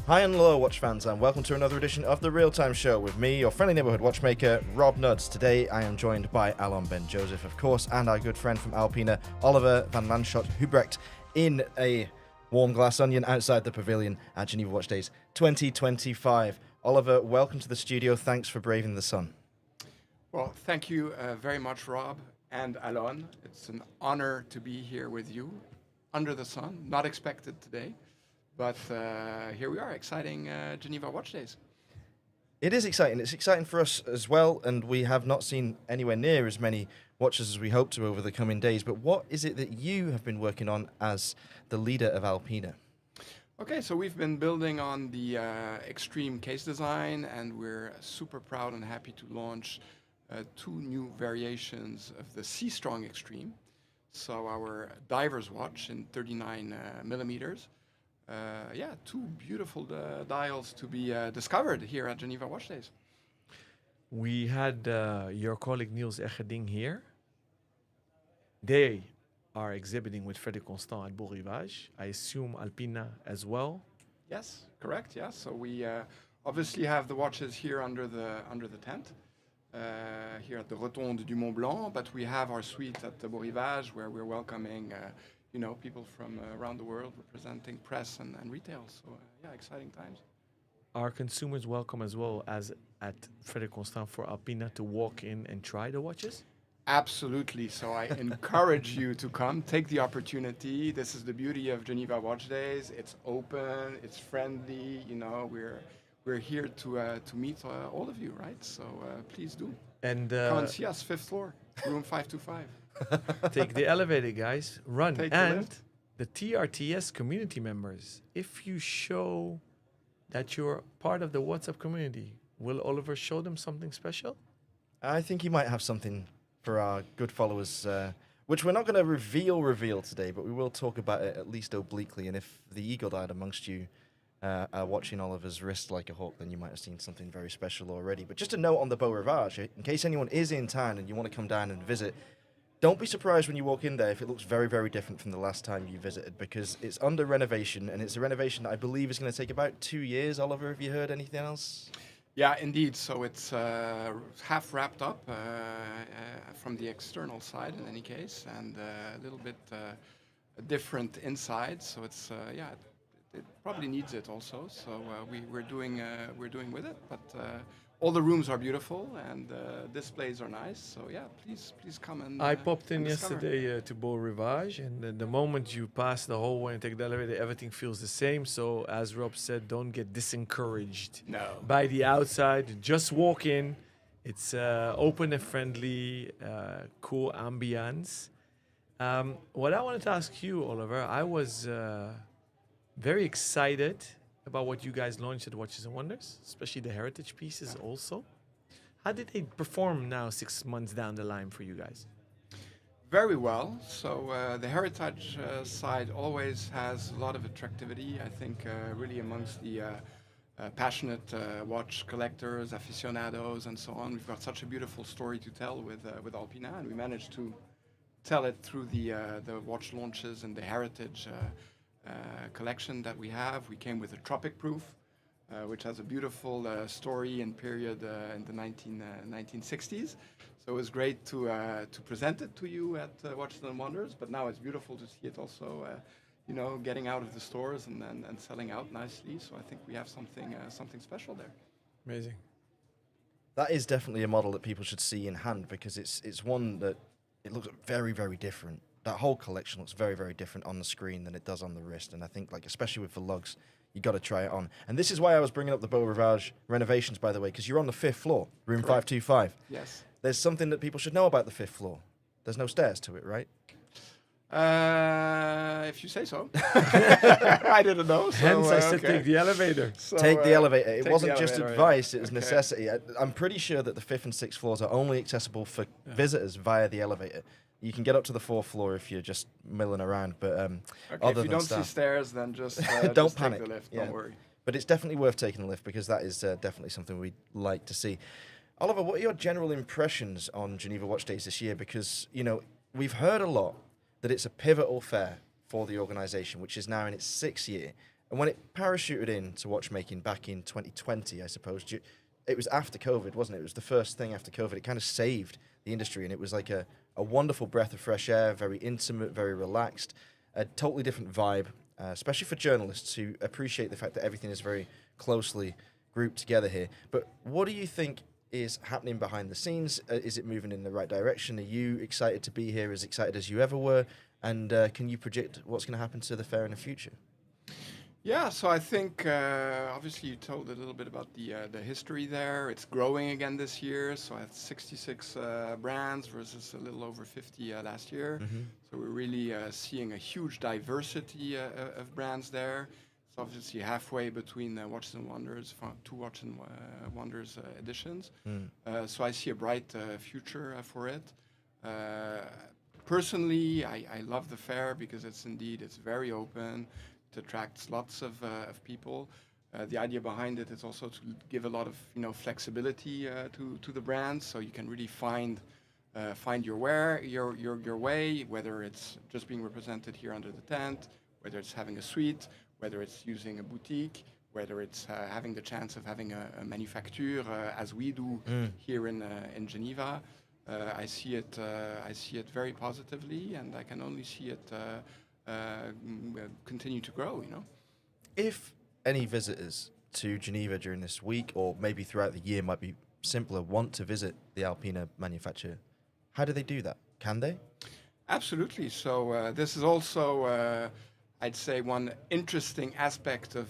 Hi and hello, watch fans, and welcome to another edition of the Real Time Show with me, your friendly neighborhood watchmaker, Rob Nuds. Today I am joined by Alon Ben Joseph, of course, and our good friend from Alpina, Oliver Van Lanschot Hubrecht, in a warm glass onion outside the Pavillon at Geneva Watch Days 2025. Oliver, welcome to the studio. Thanks for braving the sun. Well, thank you very much, Rob and Alon. It's an honor to be here with you under the sun. Not expected today. But here we are, exciting Geneva Watch Days. It is exciting. It's exciting for us as well, and we have not seen anywhere near as many watches as we hope to over the coming days. But what is it that you have been working on as the leader of Alpina? Okay, so we've been building on the extreme case design, and we're super proud and happy to launch two new variations of the Sea Strong Extreme. So our diver's watch in 39 millimeters. Two beautiful dials to be discovered here at Geneva Watch Days. We had your colleague Niels Eggerding here. They are exhibiting with Frédéric Constant at Beau Rivage. I assume Alpina as well. Yes, correct. Yes, so we obviously have the watches here under the tent, here at the Rotonde du Mont Blanc. But we have our suite at the Beau Rivage, where we're welcoming people from around the world representing press and retail. So, exciting times. Are consumers welcome as well as at Frédéric Constant for Alpina to walk in and try the watches? Absolutely. So I encourage you to come, take the opportunity. This is the beauty of Geneva Watch Days. It's open, it's friendly. We're here to meet all of you, right? So please do. And come and see us, 5th floor, room 525. take the elevator, guys. Run. Take the and lift. the TRTS community members, if you show that you're part of the WhatsApp community, will Oliver show them something special? I think he might have something for our good followers, which we're not going to reveal today, but we will talk about it at least obliquely. And if the eagle-eyed amongst you are watching Oliver's wrist like a hawk, then you might have seen something very special already. But just a note on the Beau Rivage, in case anyone is in town and you want to come down and visit, don't be surprised when you walk in there if it looks very, very different from the last time you visited, because it's under renovation, and it's a renovation that I believe is going to take about 2 years. Oliver, have you heard anything else? Yeah, indeed. So it's half wrapped up from the external side in any case, and a little bit different inside. So it's it probably needs it also. So we're doing with it, but all the rooms are beautiful and displays are nice. So please come and I popped in and discover. yesterday to Beau Rivage, and the moment you pass the hallway and take the elevator, everything feels the same. So, as Rob said, don't get disencouraged by the outside. Just walk in. It's open and friendly, cool ambience. What I wanted to ask you, Oliver, I was very excited about what you guys launched at Watches and Wonders, especially the heritage pieces also. How did they perform now 6 months down the line for you guys? Very well. So the heritage side always has a lot of attractivity, I think, really amongst the passionate watch collectors, aficionados, and so on. We've got such a beautiful story to tell with Alpina, and we managed to tell it through the watch launches and the heritage collection that we have. We came with a Tropic Proof, which has a beautiful story and period in the 1960s. So it was great to present it to you at Watches and Wonders, but now it's beautiful to see it also, getting out of the stores and selling out nicely. So I think we have something special there. Amazing. That is definitely a model that people should see in hand, because it's one that it looks very, very different. That whole collection looks very, very different on the screen than it does on the wrist. And I think, especially with the lugs, you got to try it on. And this is why I was bringing up the Beau Rivage renovations, by the way, because you're on the 5th floor, room Correct. 525. Yes. There's something that people should know about the 5th floor. There's no stairs to it, right? If you say so. I didn't know. So, Hence, I said okay. take the elevator. So, Take the elevator. It take wasn't the just elevator, advice, yeah. it was Okay. necessity. I'm pretty sure that the 5th and 6th floors are only accessible for visitors via the elevator. You can get up to the 4th floor if you're just milling around, but Okay, other if you than don't see staff, stairs, then just Don't just panic. Take the lift. Yeah. Don't worry. but it's definitely worth taking the lift, because that is definitely something we'd like to see. Oliver, what are your general impressions on Geneva Watch Days this year? Because, we've heard a lot that it's a pivotal fair for the organisation, which is now in its 6th year. And when it parachuted into watchmaking back in 2020, I suppose, it was after COVID, wasn't it? It was the first thing after COVID. It kind of saved the industry, and it was like a wonderful breath of fresh air, very intimate, very relaxed, a totally different vibe, especially for journalists who appreciate the fact that everything is very closely grouped together here. But what do you think is happening behind the scenes? Is it moving in the right direction? Are you excited to be here, as excited as you ever were? And can you predict what's going to happen to the fair in the future? Yeah, so I think obviously you told a little bit about the history there. It's growing again this year, so I have 66 brands versus a little over 50 last year. Mm-hmm. So we're really seeing a huge diversity of brands there. It's obviously halfway between Watches and Wonders, two Watches and Wonders editions. So I see a bright future for it. Personally, I love the fair because it's very open. It attracts lots of people. The idea behind it is also to give a lot of flexibility to the brands, so you can really find your way, whether it's just being represented here under the tent, whether it's having a suite, whether it's using a boutique, whether it's having the chance of having a manufacture as we do here in Geneva. I see it very positively, and I can only see it continue to grow. If any visitors to Geneva during this week, or maybe throughout the year, might be simpler, want to visit the Alpina manufacturer, how do they do that? Can they? Absolutely. So this is also, I'd say, one interesting aspect of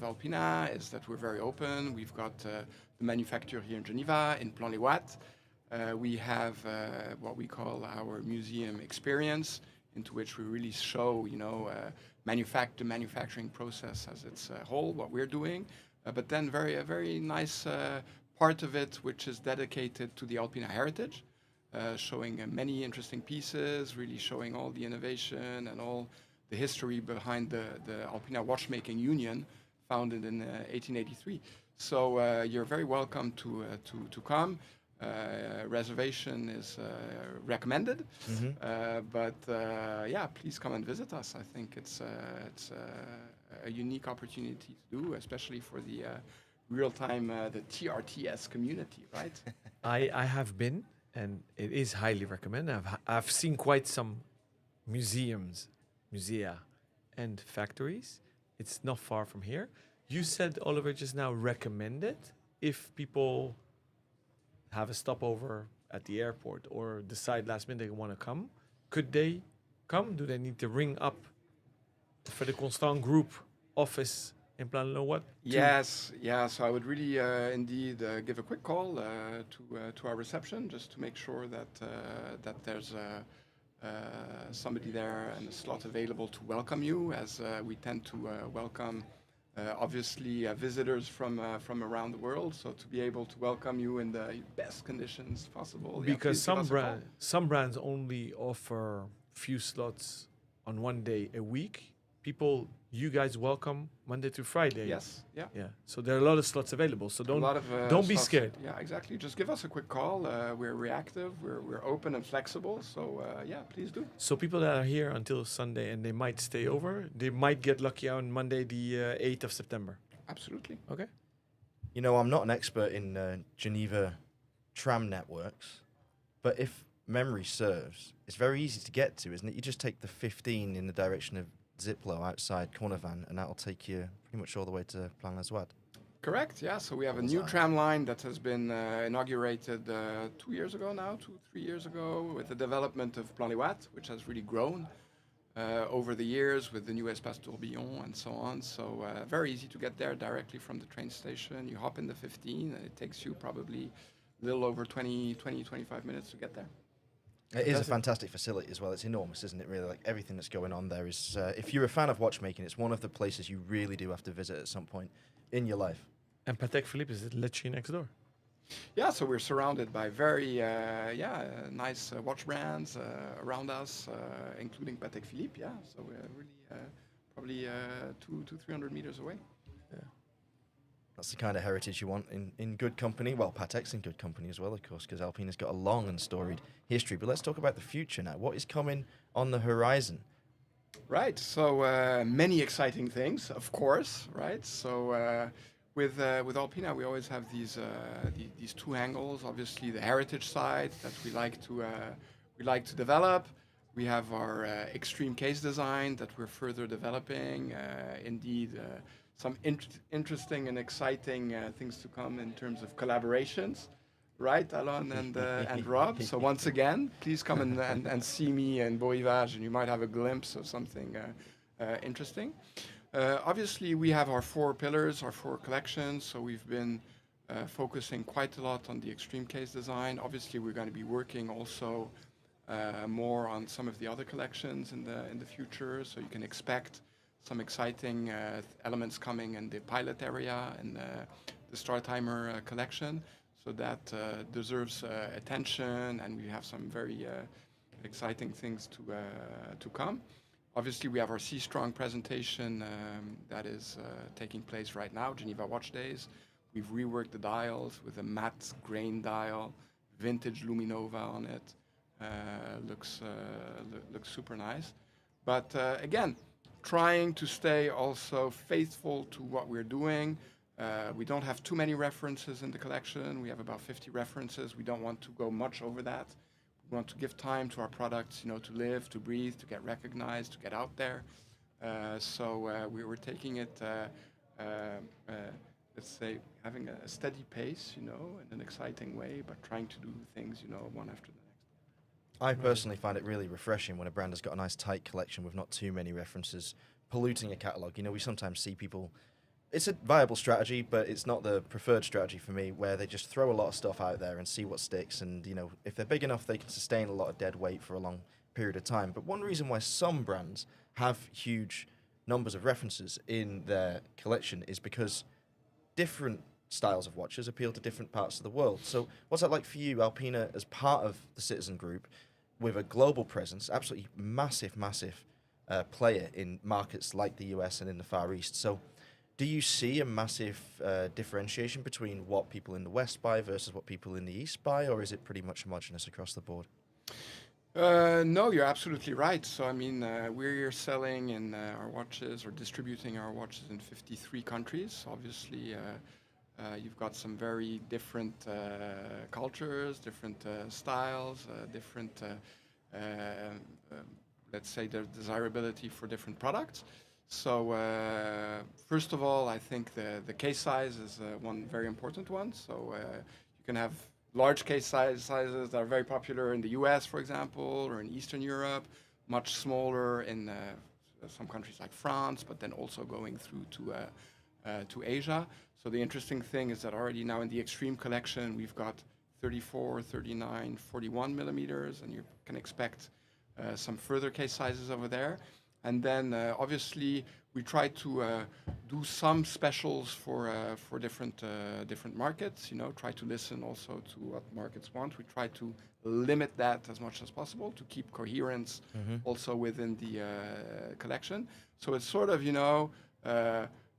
Alpina is that we're very open. We've got the manufacturer here in Geneva, in Plan-les-Ouates. We have what we call our museum experience, into which we really show, the manufacturing process as its whole, what we're doing. But then a very nice part of it, which is dedicated to the Alpina heritage, showing many interesting pieces, really showing all the innovation and all the history behind the Alpina Watchmaking Union, founded in 1883. So you're very welcome to come. Reservation is recommended, but please come and visit us. I think it's a unique opportunity to do, especially for the real-time, the TRTS community, right? I have been, and it is highly recommended. I've seen quite some musea, and factories. It's not far from here. You said, Oliver, just now recommended if people have a stopover at the airport or decide last minute they want to come. Could they come? Do they need to ring up for the Constant Group office in Plan-les-Ouates? Yes, so I would really indeed give a quick call to our reception just to make sure that there's somebody there and a slot available to welcome you, as we tend to welcome obviously visitors from around the world, so to be able to welcome you in the best conditions possible. Because some brands only offer few slots on one day a week. You guys welcome Monday to Friday. Yes, yeah. So there are a lot of slots available. So don't be slots. scared. Yeah, exactly. Just give us a quick call. We're reactive. We're open and flexible. So please do. So people that are here until Sunday and they might stay over, they might get lucky on Monday, the 8th of September. Absolutely. Okay. I'm not an expert in Geneva tram networks, but if memory serves, it's very easy to get to, isn't it? You just take the 15 in the direction of Ziplo outside Cornevan, and that'll take you pretty much all the way to Plan-les-Ouates. Correct, yeah. So we have a new tram line that has been inaugurated 3 years ago, with the development of Plan-les-Ouates, which has really grown over the years with the new Espace Tourbillon and so on. So very easy to get there directly from the train station. You hop in the 15, and it takes you probably a little over 25 minutes to get there. It is a fantastic facility as well. It's enormous, isn't it, really? Like, everything that's going on there is, if you're a fan of watchmaking, it's one of the places you really do have to visit at some point in your life. And Patek Philippe is literally next door. Yeah, so we're surrounded by very nice watch brands around us, including Patek Philippe, yeah. So we're really probably 200-300 meters away. Yeah. That's the kind of heritage you want in good company. Well, Patek's in good company as well, of course, because Alpina's got a long and storied history. But let's talk about the future now. What is coming on the horizon? Right. So many exciting things, of course. Right. So with Alpina, we always have these two angles. Obviously, the heritage side that we like to develop. We have our extreme case design that we're further developing. Indeed, some interesting and exciting things to come in terms of collaborations. Right, Alon and Rob. So once again, please come and see me in Beau Rivage, and you might have a glimpse of something interesting. Obviously, we have our four pillars, our four collections. So we've been focusing quite a lot on the extreme case design. Obviously, we're going to be working also more on some of the other collections in the future. So you can expect some exciting elements coming in the pilot area and the Startimer collection. So that deserves attention, and we have some very exciting things to come. Obviously, we have our C Strong presentation that is taking place right now, Geneva Watch Days. We've reworked the dials with a matte grain dial, vintage Luminova on it. Looks super nice. But again, trying to stay also faithful to what we're doing. We don't have too many references in the collection. We have about 50 references. We don't want to go much over that. We want to give time to our products, to live, to breathe, to get recognized, to get out there. So we were taking it, let's say, having a steady pace, in an exciting way, but trying to do things, one after the next. I personally find it really refreshing when a brand has got a nice tight collection with not too many references polluting a catalogue. We sometimes see people. It's a viable strategy, but it's not the preferred strategy for me, where they just throw a lot of stuff out there and see what sticks. And, if they're big enough, they can sustain a lot of dead weight for a long period of time. But one reason why some brands have huge numbers of references in their collection is because different styles of watches appeal to different parts of the world. So what's that like for you, Alpina, as part of the Citizen Group, with a global presence, absolutely massive player in markets like the US and in the Far East? So do you see a massive differentiation between what people in the West buy versus what people in the East buy, or is it pretty much homogenous across the board? No, you're absolutely right. So, we're selling in our watches or distributing our watches in 53 countries. Obviously, you've got some very different cultures, different styles, different, let's say, the desirability for different products. So first of all, I think the case size is one very important one. So you can have large case sizes that are very popular in the US, for example, or in Eastern Europe, much smaller in some countries like France, but then also going through to Asia. So the interesting thing is that already now in the Extreme collection, we've got 34, 39, 41 millimeters, and you can expect some further case sizes over there. And then obviously we try to do some specials for different markets. Try to listen also to what markets want. We try to limit that as much as possible to keep coherence also within the collection. So it's sort of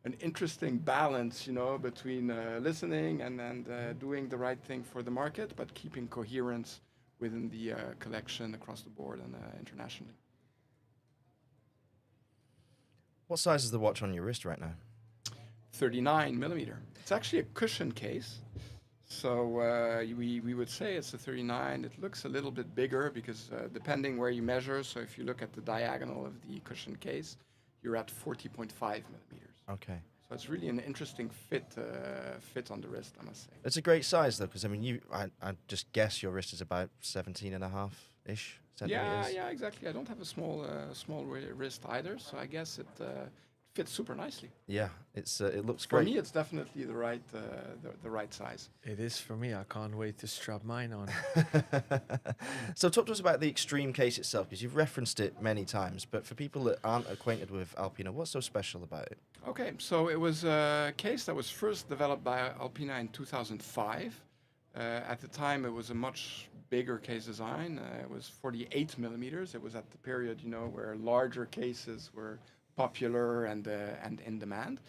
an interesting balance between listening and doing the right thing for the market, but keeping coherence within the collection across the board and internationally. What size is the watch on your wrist right now? 39 millimeter. It's actually a cushion case. So we would say it's a 39. It looks a little bit bigger because depending where you measure, so if you look at the diagonal of the cushion case, you're at 40.5 millimeters. Okay. So it's really an interesting fit on the wrist, I must say. It's a great size, though, because, I just guess your wrist is about 17.5-ish centimeters. Yeah, exactly. I don't have a small wrist either, so I guess it fits super nicely. Yeah, it looks For great. me, it's definitely the right size. It is for me. I can't wait to strap mine on. So talk to us about the Extreme case itself, because you've referenced it many times, but for people that aren't acquainted with Alpina, what's so special about it? Okay, so it was a case that was first developed by Alpina in 2005. At the time, it was a much bigger case design. It was 48 millimeters. It was at the period, where larger cases were popular and in demand.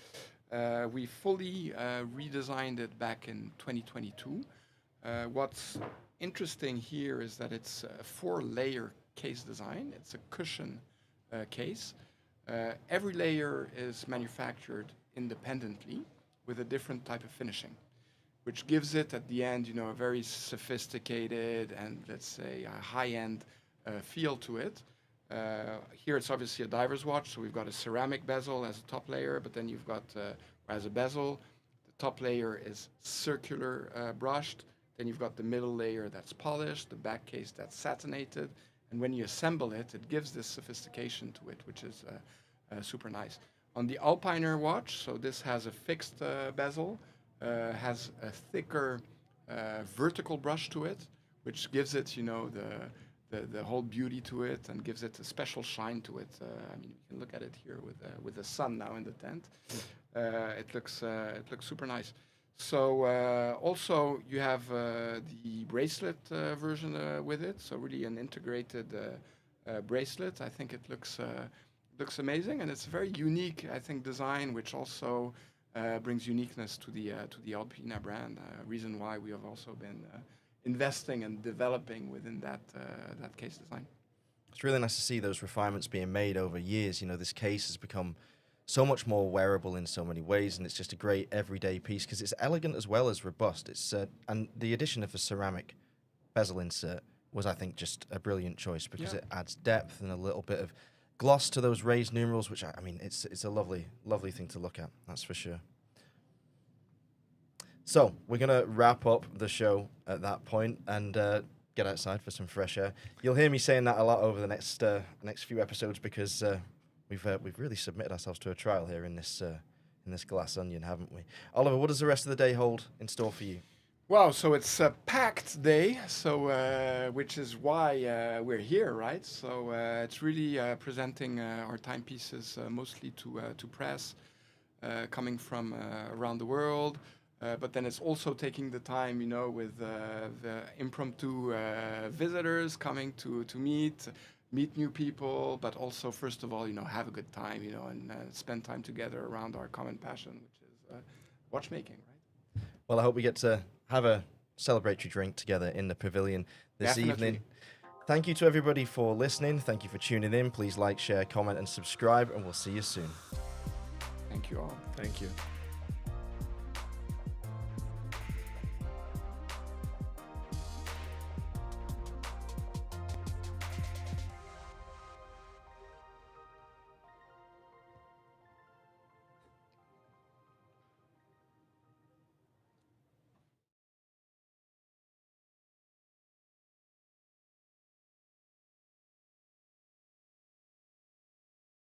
We fully redesigned it back in 2022. What's interesting here is that it's a 4-layer case design. It's a cushion case. Every layer is manufactured independently with a different type of finishing, which gives it at the end, a very sophisticated and, let's say, a high-end feel to it. Here it's obviously a diver's watch, so we've got a ceramic bezel as a top layer, but then you've got, as a bezel, the top layer is circular brushed, then you've got the middle layer that's polished, the back case that's satinated, and when you assemble it, it gives this sophistication to it, which is super nice. On the Alpina watch, so this has a fixed bezel, has a thicker vertical brush to it, which gives it, the whole beauty to it and gives it a special shine to it. You can look at it here with the sun now in the tent. It looks super nice. So also you have the bracelet version with it. So really an integrated bracelet. I think it looks amazing, and it's a very unique, I think, design, which also brings uniqueness to the Alpina brand. Reason why we have also been investing and developing within that case design. It's really nice to see those refinements being made over years. This case has become so much more wearable in so many ways, and it's just a great everyday piece because it's elegant as well as robust. It's and the addition of a ceramic bezel insert was, I think, just a brilliant choice because it adds depth and a little bit of gloss to those raised numerals, which it's a lovely thing to look at. That's for sure. So we're going to wrap up the show at that point and get outside for some fresh air. You'll hear me saying that a lot over the next few episodes because we've really submitted ourselves to a trial here in this glass onion, haven't we? Oliver, what does the rest of the day hold in store for you? Wow, so it's a packed day, so which is why we're here, right? So it's really presenting our timepieces mostly to press, coming from around the world. But then it's also taking the time, with the impromptu visitors coming to meet new people, but also, first of all, have a good time, and spend time together around our common passion, which is watchmaking, right? Well, I hope we get to have a celebratory drink together in the pavilion this evening. Thank you to everybody for listening. Thank you for tuning in. Please like, share, comment, and subscribe, and we'll see you soon. Thank you all. Thank you.